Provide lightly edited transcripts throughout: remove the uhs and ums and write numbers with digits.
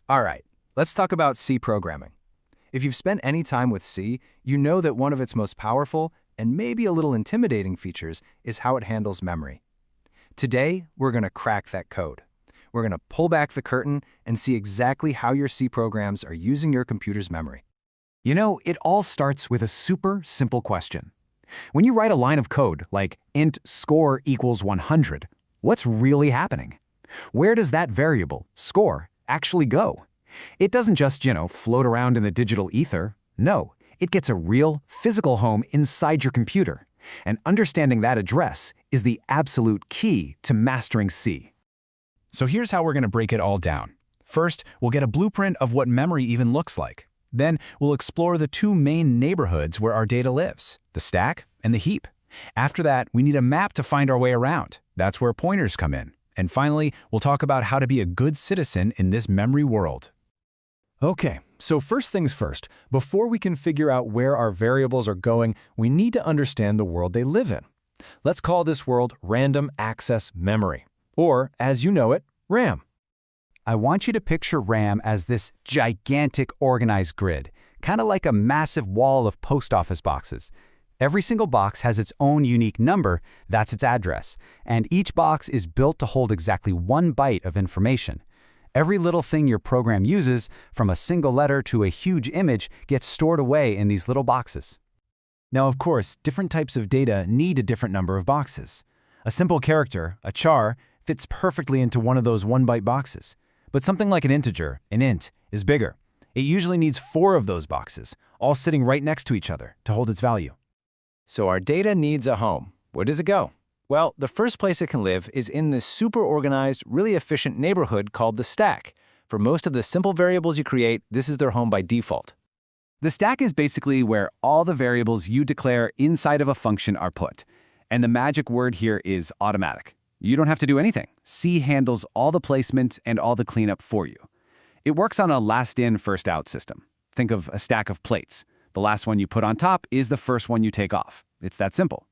All right, let's talk about C programming. If you've spent any time with C, you know that one of its most powerful and maybe a little intimidating features is how it handles memory. Today, we're going to crack that code. We're going to pull back the curtain and see exactly how your C programs are using your computer's memory. You know, it all starts with a super simple question. When you write a line of code like int score equals 100, what's really happening? Where does that variable, score, actually go? It doesn't just, float around in the digital ether. No, it gets a real, physical home inside your computer. And understanding that address is the absolute key to mastering C. So here's how we're going to break it all down. First, we'll get a blueprint of what memory even looks like. Then, we'll explore the two main neighborhoods where our data lives, the stack and the heap. After that, we need a map to find our way around. That's where pointers come in. And finally, we'll talk about how to be a good citizen in this memory world. Okay, so first things first, before we can figure out where our variables are going, we need to understand the world they live in. Let's call this world random access memory, or as you know it, RAM. I want you to picture RAM as this gigantic organized grid, kind of like a massive wall of post office boxes. Every single box has its own unique number, that's its address, and each box is built to hold exactly 1 byte of information. Every little thing your program uses, from a single letter to a huge image, gets stored away in these little boxes. Now, of course, different types of data need a different number of boxes. A simple character, a char, fits perfectly into one of those 1 byte boxes. But something like an integer, an int, is bigger. It usually needs 4 of those boxes, all sitting right next to each other, to hold its value. So our data needs a home. Where does it go? Well, the first place it can live is in this super organized, really efficient neighborhood called the stack. For most of the simple variables you create, this is their home by default. The stack is basically where all the variables you declare inside of a function are put. And the magic word here is automatic. You don't have to do anything. C handles all the placement and all the cleanup for you. It works on a last-in, first-out system. Think of a stack of plates. The last one you put on top is the first one you take off. It's that simple.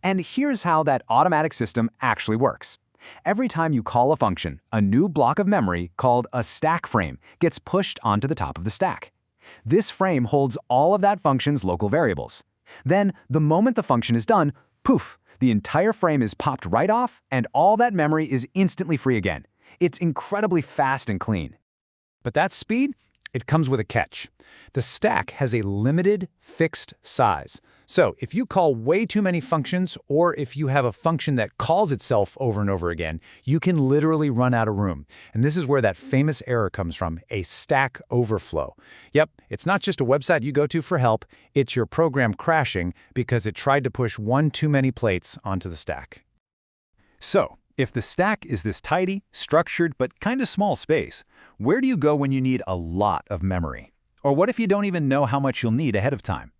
And here's how that automatic system actually works. Every time you call a function, a new block of memory called a stack frame gets pushed onto the top of the stack. This frame holds all of that function's local variables. Then, the moment the function is done, poof, the entire frame is popped right off and all that memory is instantly free again. It's incredibly fast and clean. But that speed, it comes with a catch. The stack has a limited, fixed size. So if you call way too many functions, or if you have a function that calls itself over and over again, you can literally run out of room. And this is where that famous error comes from, a stack overflow. Yep, it's not just a website you go to for help, it's your program crashing because it tried to push one too many plates onto the stack. So, if the stack is this tidy, structured, but kind of small space, where do you go when you need a lot of memory? Or what if you don't even know how much you'll need ahead of time?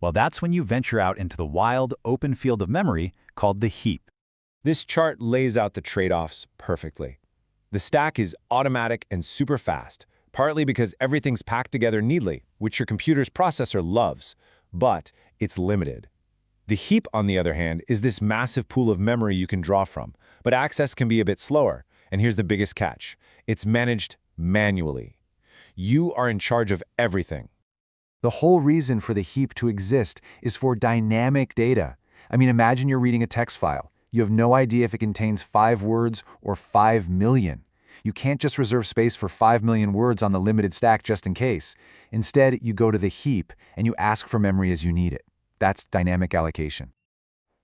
Well, that's when you venture out into the wild, open field of memory called the heap. This chart lays out the trade-offs perfectly. The stack is automatic and super fast, partly because everything's packed together neatly, which your computer's processor loves, but it's limited. The heap, on the other hand, is this massive pool of memory you can draw from, but access can be a bit slower. And here's the biggest catch. It's managed manually. You are in charge of everything. The whole reason for the heap to exist is for dynamic data. I mean, imagine you're reading a text file. You have no idea if it contains 5 words or 5 million. You can't just reserve space for 5 million words on the limited stack just in case. Instead, you go to the heap and you ask for memory as you need it. That's dynamic allocation.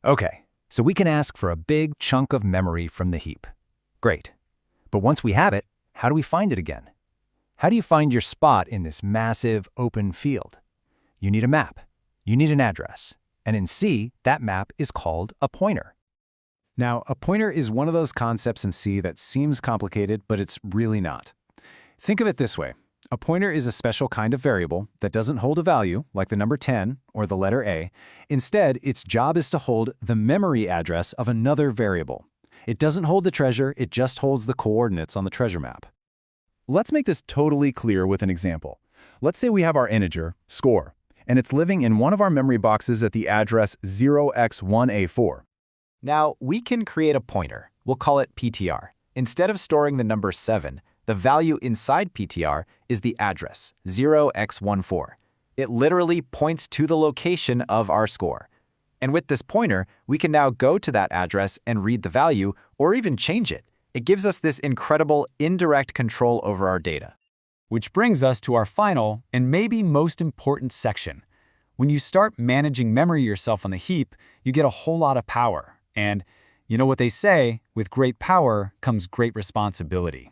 Okay, so we can ask for a big chunk of memory from the heap. Great. But once we have it, how do we find it again? How do you find your spot in this massive open field? You need a map. You need an address. And in C, that map is called a pointer. Now, a pointer is one of those concepts in C that seems complicated, but it's really not. Think of it this way. A pointer is a special kind of variable that doesn't hold a value, like the number 10 or the letter A. Instead, its job is to hold the memory address of another variable. It doesn't hold the treasure, it just holds the coordinates on the treasure map. Let's make this totally clear with an example. Let's say we have our integer, score, and it's living in one of our memory boxes at the address 0x1a4. Now, we can create a pointer. We'll call it PTR. Instead of storing the number 7, The value inside PTR is the address, 0x14. It literally points to the location of our score. And with this pointer, we can now go to that address and read the value or even change it. It gives us this incredible indirect control over our data. Which brings us to our final and maybe most important section. When you start managing memory yourself on the heap, you get a whole lot of power. And you know what they say, with great power comes great responsibility.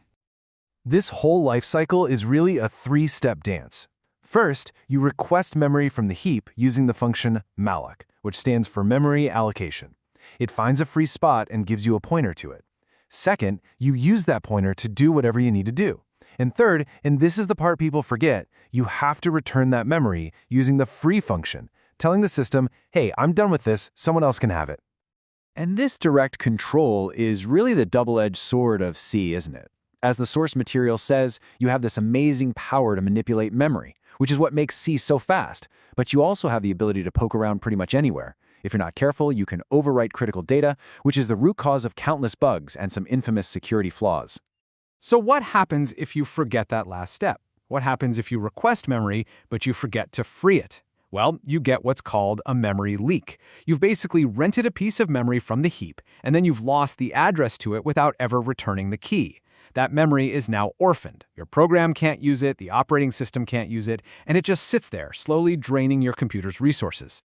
This whole life cycle is really a three-step dance. First, you request memory from the heap using the function malloc, which stands for memory allocation. It finds a free spot and gives you a pointer to it. Second, you use that pointer to do whatever you need to do. And third, and this is the part people forget, you have to return that memory using the free function, telling the system, hey, I'm done with this, someone else can have it. And this direct control is really the double-edged sword of C, isn't it? As the source material says, you have this amazing power to manipulate memory, which is what makes C so fast, but you also have the ability to poke around pretty much anywhere. If you're not careful, you can overwrite critical data, which is the root cause of countless bugs and some infamous security flaws. So what happens if you forget that last step? What happens if you request memory, but you forget to free it? Well, you get what's called a memory leak. You've basically rented a piece of memory from the heap, and then you've lost the address to it without ever returning the key. That memory is now orphaned. Your program can't use it, the operating system can't use it, and it just sits there, slowly draining your computer's resources.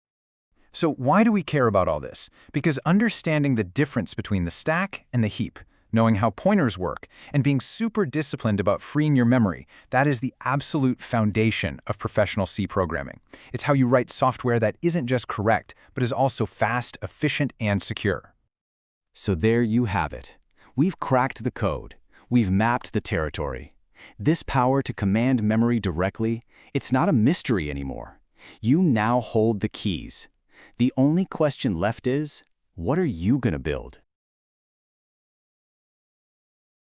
So why do we care about all this? Because understanding the difference between the stack and the heap, knowing how pointers work, and being super disciplined about freeing your memory, that is the absolute foundation of professional C programming. It's how you write software that isn't just correct, but is also fast, efficient, and secure. So there you have it. We've cracked the code. We've mapped the territory. This power to command memory directly, it's not a mystery anymore. You now hold the keys. The only question left is, what are you going to build?